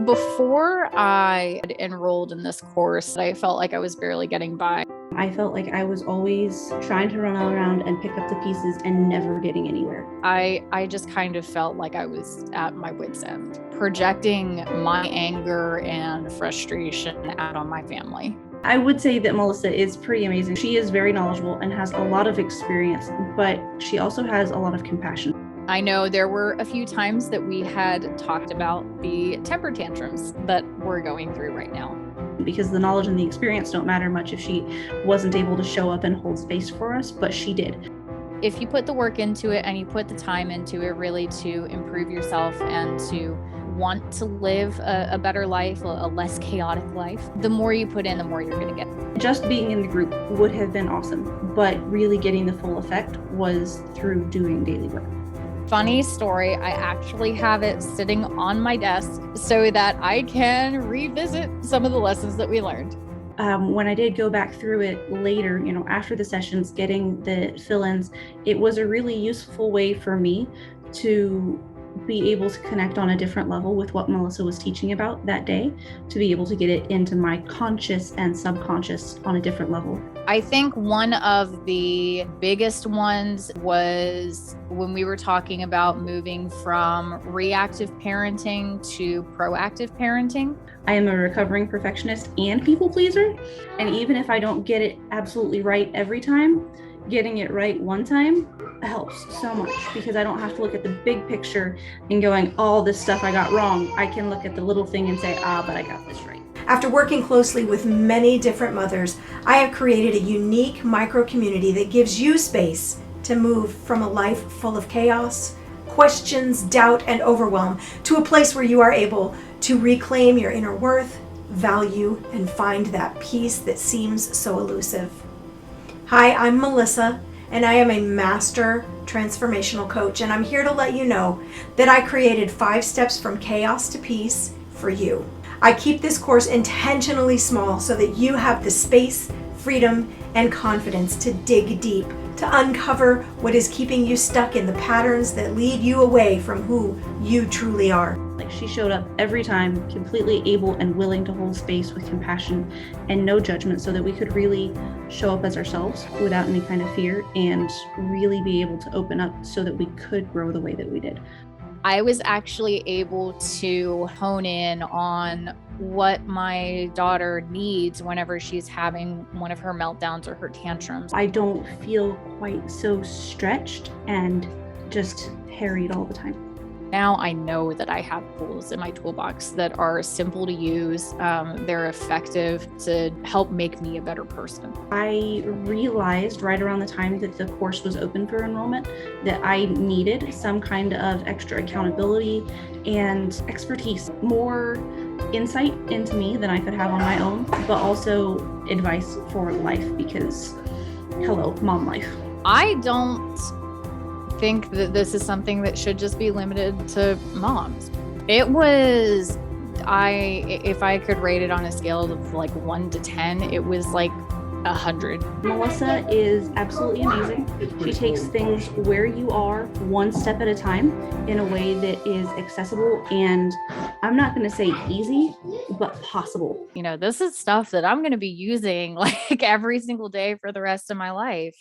Before I had enrolled in this course, I felt like I was barely getting by. I felt like I was always trying to run all around and pick up the pieces and never getting anywhere. I just kind of felt like I was at my wit's end, projecting my anger and frustration out on my family. I would say that Melissa is pretty amazing. She is very knowledgeable and has a lot of experience, but she also has a lot of compassion. I know there were a few times that we had talked about the temper tantrums that we're going through right now. Because the knowledge and the experience don't matter much if she wasn't able to show up and hold space for us, but she did. If you put the work into it and you put the time into it really to improve yourself and to want to live a better life, a less chaotic life, the more you put in, the more you're going to get. Just being in the group would have been awesome, but really getting the full effect was through doing daily work. Funny story, I actually have it sitting on my desk so that I can revisit some of the lessons that we learned. When I did go back through it later, after the sessions, getting the fill-ins, it was a really useful way for me to be able to connect on a different level with what Melissa was teaching about that day, to be able to get it into my conscious and subconscious on a different level. I think one of the biggest ones was when we were talking about moving from reactive parenting to proactive parenting. I am a recovering perfectionist and people pleaser, and even if I don't get it absolutely right every time, getting it right one time helps so much because I don't have to look at the big picture and going, all this stuff I got wrong. I can look at the little thing and say, but I got this right. After working closely with many different mothers, I have created a unique micro community that gives you space to move from a life full of chaos, questions, doubt, and overwhelm to a place where you are able to reclaim your inner worth, value, and find that peace that seems so elusive. Hi, I'm Melissa, and I am a master transformational coach, and I'm here to let you know that I created 5 steps from chaos to peace for you. I keep this course intentionally small so that you have the space, freedom, and confidence to dig deep, to uncover what is keeping you stuck in the patterns that lead you away from who you truly are. Like, she showed up every time completely able and willing to hold space with compassion and no judgment so that we could really show up as ourselves without any kind of fear and really be able to open up so that we could grow the way that we did. I was actually able to hone in on what my daughter needs whenever she's having one of her meltdowns or her tantrums. I don't feel quite so stretched and just harried all the time. Now I know that I have tools in my toolbox that are simple to use. They're effective to help make me a better person. I realized right around the time that the course was open for enrollment that I needed some kind of extra accountability and expertise, more insight into me than I could have on my own, but also advice for life because, hello, mom life. I don't think that this is something that should just be limited to moms. It was, if I could rate it on a scale of like 1 to 10, it was like 100. Melissa is absolutely amazing. She takes things where you are, one step at a time, in a way that is accessible and, I'm not going to say easy, but possible. This is stuff that I'm going to be using like every single day for the rest of my life.